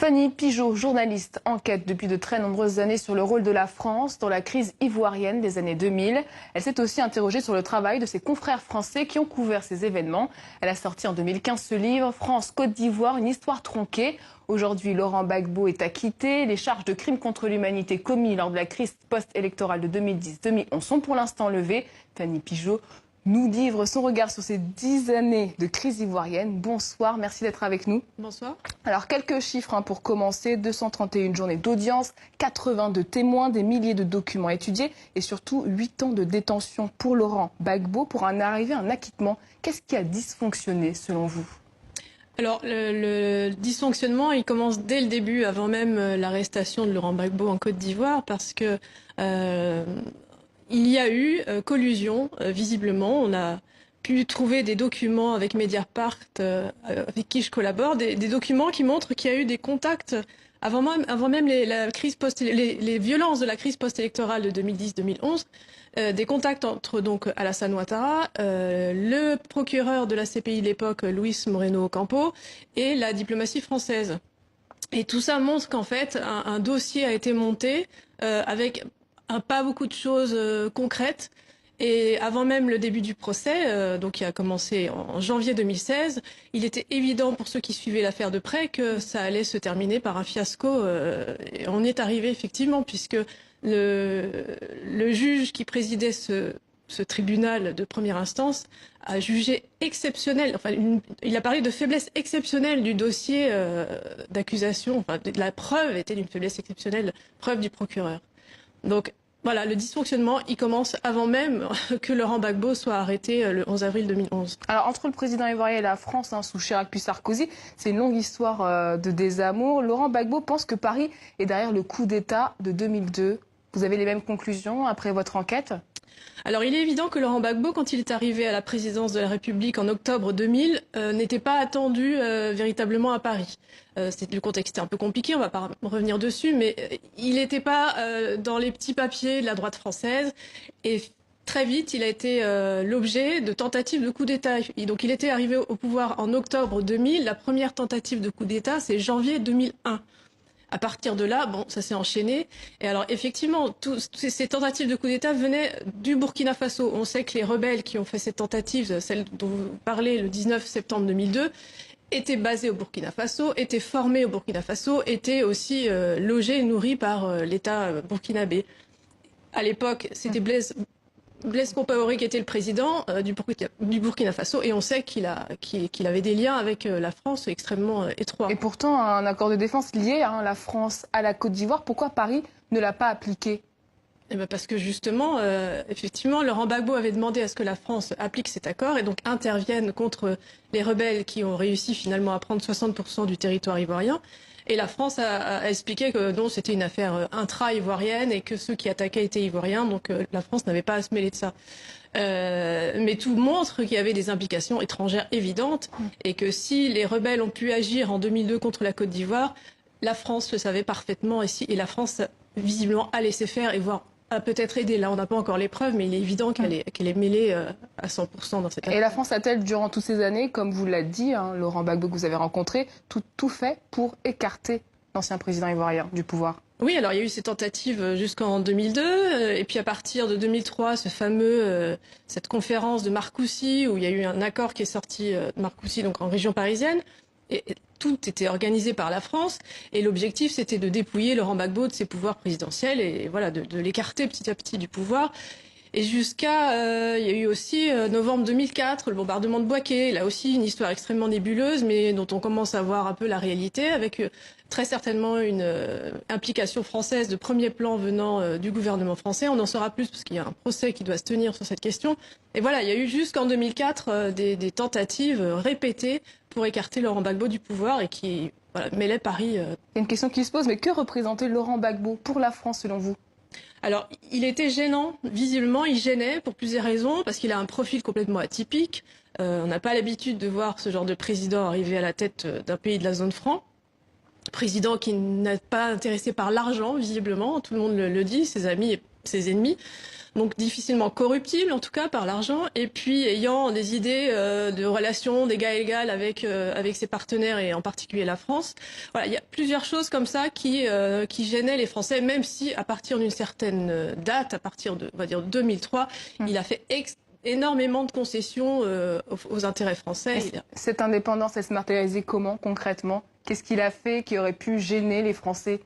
Fanny Pigeaud, journaliste, enquête depuis de très nombreuses années sur le rôle de la France dans la crise ivoirienne des années 2000. Elle s'est aussi interrogée sur le travail de ses confrères français qui ont couvert ces événements. Elle a sorti en 2015 ce livre, France-Côte d'Ivoire, une histoire tronquée. Aujourd'hui, Laurent Gbagbo est acquitté. Les charges de crimes contre l'humanité commis lors de la crise post-électorale de 2010-2011 sont pour l'instant levées. Fanny Pigeaud nous livre son regard sur ces 10 années de crise ivoirienne. Bonsoir, merci d'être avec nous. Bonsoir. Alors, quelques chiffres pour commencer. 231 journées d'audience, 82 témoins, des milliers de documents étudiés et surtout 8 ans de détention pour Laurent Gbagbo pour en arriver à un acquittement. Qu'est-ce qui a dysfonctionné selon vous ? Alors, le dysfonctionnement, il commence dès le début, avant même l'arrestation de Laurent Gbagbo en Côte d'Ivoire, parce que il y a eu collusion, visiblement. On a pu trouver des documents avec Mediapart, avec qui je collabore, des documents qui montrent qu'il y a eu des contacts avant même les violences de la crise post-électorale de 2010-2011, des contacts entre donc Alassane Ouattara, le procureur de la CPI de l'époque, Luis Moreno Ocampo, et la diplomatie française. Et tout ça montre qu'en fait, un dossier a été monté avec pas beaucoup de choses concrètes. Et avant même le début du procès, donc qui a commencé en janvier 2016, il était évident pour ceux qui suivaient l'affaire de près que ça allait se terminer par un fiasco. Et on y est arrivé effectivement, puisque le juge qui présidait ce tribunal de première instance a jugé exceptionnel, enfin, il a parlé de faiblesse exceptionnelle du dossier d'accusation, enfin, la preuve était d'une faiblesse exceptionnelle, preuve du procureur. Donc, voilà, le dysfonctionnement, il commence avant même que Laurent Gbagbo soit arrêté le 11 avril 2011. Alors, entre le président ivoirien et la France, sous Chirac puis Sarkozy, c'est une longue histoire de désamour. Laurent Gbagbo pense que Paris est derrière le coup d'État de 2002. Vous avez les mêmes conclusions après votre enquête ? Alors, il est évident que Laurent Gbagbo, quand il est arrivé à la présidence de la République en octobre 2000, n'était pas attendu véritablement à Paris. Le contexte était un peu compliqué, on ne va pas revenir dessus, mais il n'était pas dans les petits papiers de la droite française. Et très vite, il a été l'objet de tentatives de coup d'État. Et donc, il était arrivé au pouvoir en octobre 2000. La première tentative de coup d'État, c'est janvier 2001. À partir de là, bon, ça s'est enchaîné. Et alors, effectivement, toutes ces tentatives de coup d'État venaient du Burkina Faso. On sait que les rebelles qui ont fait cette tentative, celle dont vous parlez le 19 septembre 2002, étaient basés au Burkina Faso, étaient formés au Burkina Faso, étaient aussi logés et nourris par l'État burkinabé. À l'époque, c'était Blaise Compaoré qui était le président du Burkina Faso, et on sait qu'il avait des liens avec la France extrêmement étroits. Et pourtant, un accord de défense lié la France à la Côte d'Ivoire, pourquoi Paris ne l'a pas appliqué ? Eh bien parce que justement, effectivement, Laurent Gbagbo avait demandé à ce que la France applique cet accord et donc intervienne contre les rebelles qui ont réussi finalement à prendre 60% du territoire ivoirien. Et la France a expliqué que non, c'était une affaire intra-ivoirienne et que ceux qui attaquaient étaient ivoiriens, donc la France n'avait pas à se mêler de ça. Mais tout montre qu'il y avait des implications étrangères évidentes et que si les rebelles ont pu agir en 2002 contre la Côte d'Ivoire, la France le savait parfaitement et la France visiblement a laissé faire et voire a peut-être aidé. Là, on n'a pas encore les preuves, mais il est évident qu'elle est mêlée à 100% dans cette affaire. Et la France a-t-elle, durant toutes ces années, comme vous l'avez dit, Laurent Gbagbo que vous avez rencontré, tout fait pour écarter l'ancien président ivoirien du pouvoir ? Oui, alors il y a eu ces tentatives jusqu'en 2002, et puis à partir de 2003, cette conférence de Marcoussis, où il y a eu un accord qui est sorti de Marcoussis, donc en région parisienne, et tout était organisé par la France, et l'objectif c'était de dépouiller Laurent Gbagbo de ses pouvoirs présidentiels, et voilà, de l'écarter petit à petit du pouvoir. Et jusqu'à, il y a eu aussi novembre 2004, le bombardement de Bouaké, là aussi une histoire extrêmement nébuleuse, mais dont on commence à voir un peu la réalité, avec très certainement une implication française de premier plan venant du gouvernement français. On en saura plus parce qu'il y a un procès qui doit se tenir sur cette question. Et voilà, il y a eu jusqu'en 2004 des tentatives répétées pour écarter Laurent Gbagbo du pouvoir et qui mêlaient Paris. Il y a une question qui se pose, mais que représentait Laurent Gbagbo pour la France selon vous ? Alors, il était gênant, visiblement, il gênait pour plusieurs raisons, parce qu'il a un profil complètement atypique. On n'a pas l'habitude de voir ce genre de président arriver à la tête d'un pays de la zone franc. Président qui n'est pas intéressé par l'argent, visiblement, tout le monde le dit, ses amis ses ennemis. Donc difficilement corruptible en tout cas par l'argent, et puis ayant des idées de relations d'égal à égal avec ses partenaires et en particulier la France. Voilà, il y a plusieurs choses comme ça qui gênaient les Français, même si à partir d'une certaine date, à partir de on va dire 2003, il a fait énormément de concessions aux intérêts français. Cette indépendance, elle se matérialisait comment concrètement? Qu'est-ce qu'il a fait qui aurait pu gêner les Français?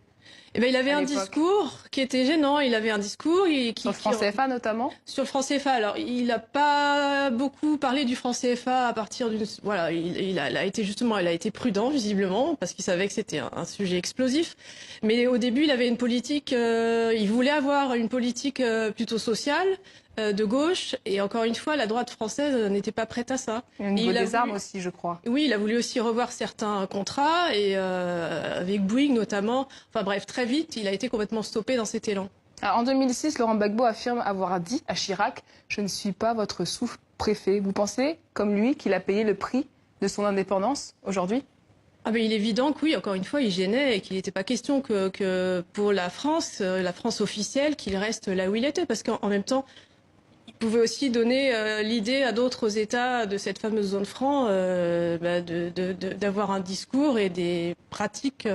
Eh ben, il avait un discours qui était gênant. Il avait un discours sur le franc CFA notamment. Sur le franc CFA. Alors, il n'a pas beaucoup parlé du franc CFA à partir d'une. Voilà, il a été prudent visiblement parce qu'il savait que c'était un sujet explosif. Mais au début, il avait une politique. Il voulait avoir une politique plutôt sociale. De gauche, et encore une fois, la droite française n'était pas prête à ça. Et au niveau des armes aussi, je crois. Oui, il a voulu aussi revoir certains contrats, et avec Bouygues notamment. Enfin bref, très vite, il a été complètement stoppé dans cet élan. Alors, en 2006, Laurent Gbagbo affirme avoir dit à Chirac « Je ne suis pas votre sous-préfet ». Vous pensez, comme lui, qu'il a payé le prix de son indépendance aujourd'hui ? Ah ben, il est évident que oui, encore une fois, il gênait et qu'il n'était pas question que pour la France officielle, qu'il reste là où il était. Parce qu'en même temps, il pouvait aussi donner l'idée à d'autres États de cette fameuse zone franc d'avoir un discours et des pratiques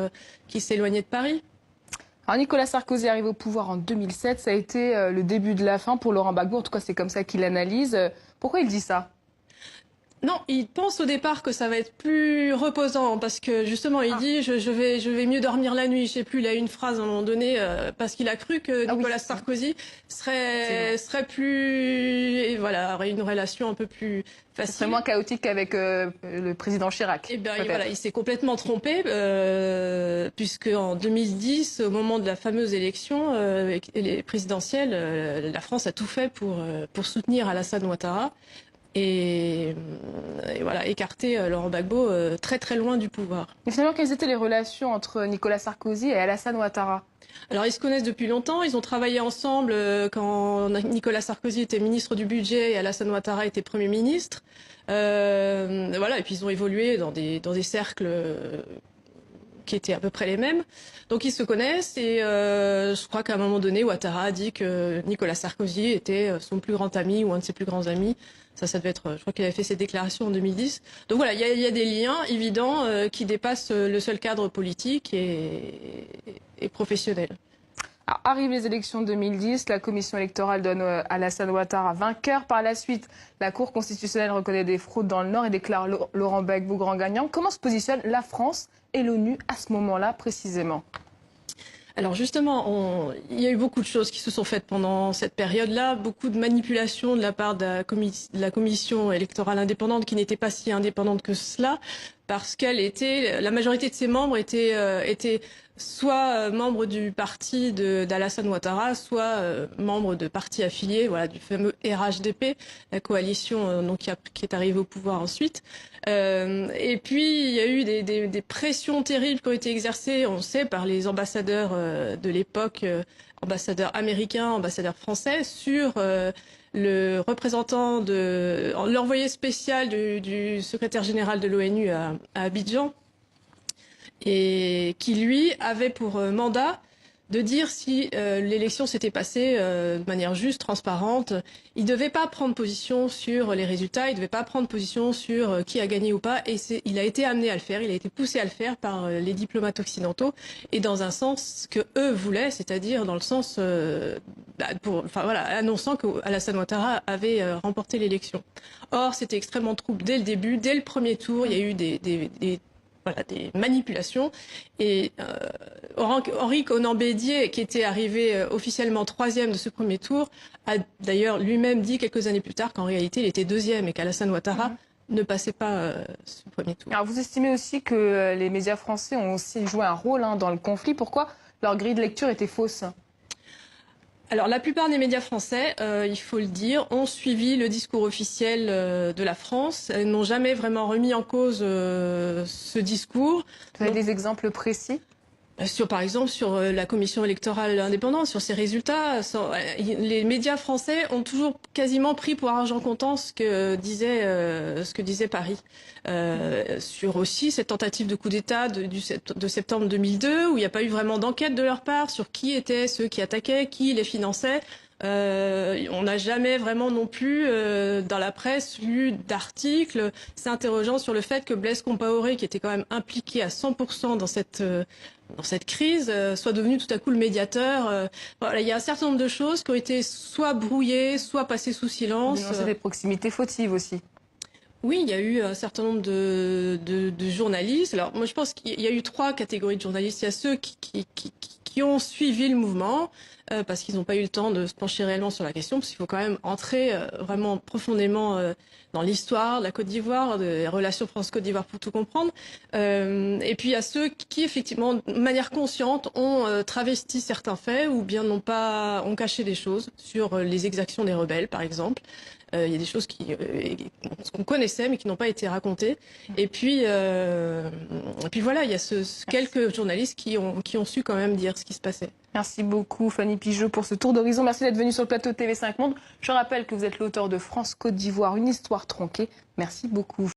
qui s'éloignaient de Paris. Alors Nicolas Sarkozy arrive au pouvoir en 2007, ça a été le début de la fin pour Laurent Gbagbo, en tout cas c'est comme ça qu'il analyse. Pourquoi il dit ça ? Non, il pense au départ que ça va être plus reposant parce que justement il dit je vais mieux dormir la nuit. Je sais plus, il a une phrase à un moment donné parce qu'il a cru que Nicolas Sarkozy serait plus et voilà, aurait une relation un peu plus facile. Ce serait moins chaotique qu'avec le président Chirac. Et bien voilà, il s'est complètement trompé puisque en 2010, au moment de la fameuse élection présidentielle, la France a tout fait pour soutenir Alassane Ouattara. Et voilà, écarter Laurent Gbagbo très très loin du pouvoir. Et finalement, quelles étaient les relations entre Nicolas Sarkozy et Alassane Ouattara ? Alors, ils se connaissent depuis longtemps. Ils ont travaillé ensemble quand Nicolas Sarkozy était ministre du Budget et Alassane Ouattara était Premier ministre. Voilà, et puis ils ont évolué dans des cercles qui étaient à peu près les mêmes. Donc ils se connaissent et je crois qu'à un moment donné, Ouattara a dit que Nicolas Sarkozy était son plus grand ami ou un de ses plus grands amis. Ça devait être, je crois qu'il avait fait ses déclarations en 2010. Donc voilà, il y a des liens évidents qui dépassent le seul cadre politique et professionnel. Alors, arrivent les élections de 2010, la commission électorale donne Alassane Ouattara vainqueur. Par la suite, la Cour constitutionnelle reconnaît des fraudes dans le Nord et déclare Laurent Gbagbo grand gagnant. Comment se positionnent la France et l'ONU à ce moment-là précisément ? Alors justement, il y a eu beaucoup de choses qui se sont faites pendant cette période-là, beaucoup de manipulations de la part de la commission électorale indépendante qui n'était pas si indépendante que cela, parce la majorité de ses membres étaient soit membres du parti d'Alassane Ouattara, soit membres de partis affiliés, voilà, du fameux RHDP, la coalition qui est arrivée au pouvoir ensuite. Et puis il y a eu des pressions terribles qui ont été exercées, on sait, par les ambassadeurs de l'époque, ambassadeurs américains, ambassadeurs français, sur le représentant l'envoyé spécial du secrétaire général de l'ONU à Abidjan, et qui lui avait pour mandat de dire si l'élection s'était passée de manière juste, transparente. Il ne devait pas prendre position sur les résultats, il ne devait pas prendre position sur qui a gagné ou pas, et il a été amené à le faire, il a été poussé à le faire par les diplomates occidentaux, et dans un sens que eux voulaient, c'est-à-dire dans le sens annonçant qu'Alassane Ouattara avait remporté l'élection. Or, c'était extrêmement trouble dès le début, dès le premier tour, il y a eu des manipulations. Et Henri Konan Bédier, qui était arrivé officiellement 3e de ce premier tour, a d'ailleurs lui-même dit quelques années plus tard qu'en réalité il était 2e et qu'Alassane Ouattara ne passait pas ce premier tour. Alors vous estimez aussi que les médias français ont aussi joué un rôle dans le conflit. Pourquoi leur grille de lecture était fausse ? Alors la plupart des médias français, il faut le dire, ont suivi le discours officiel de la France. Elles n'ont jamais vraiment remis en cause ce discours. Vous avez des exemples précis ? Par exemple, sur la commission électorale indépendante, sur ses résultats, les médias français ont toujours quasiment pris pour argent comptant ce que disait Paris. Sur aussi cette tentative de coup d'État de septembre 2002, où il n'y a pas eu vraiment d'enquête de leur part sur qui étaient ceux qui attaquaient, qui les finançait. On n'a jamais vraiment non plus, dans la presse, lu d'articles s'interrogeant sur le fait que Blaise Compaoré, qui était quand même impliqué à 100% dans cette crise, soit devenu tout à coup le médiateur. Voilà, il y a un certain nombre de choses qui ont été soit brouillées, soit passées sous silence. Dénoncer des proximités fautives aussi. Oui, il y a eu un certain nombre de journalistes. Alors moi je pense qu'il y a eu 3 catégories de journalistes. Il y a ceux qui ont suivi le mouvement parce qu'ils n'ont pas eu le temps de se pencher réellement sur la question, parce qu'il faut quand même entrer vraiment profondément dans l'histoire de la Côte d'Ivoire, des relations France-Côte d'Ivoire pour tout comprendre. Et puis il y a ceux qui effectivement, de manière consciente, ont travesti certains faits ou bien ont caché des choses sur les exactions des rebelles, par exemple. Il y a des choses qu'on connaissait mais qui n'ont pas été racontées. Et puis voilà, il y a quelques journalistes qui ont su quand même dire ce qui se passait. Merci beaucoup Fanny Pigeaud pour ce tour d'horizon. Merci d'être venue sur le plateau de TV5 Monde. Je rappelle que vous êtes l'auteur de France-Côte d'Ivoire, une histoire tronquée. Merci beaucoup.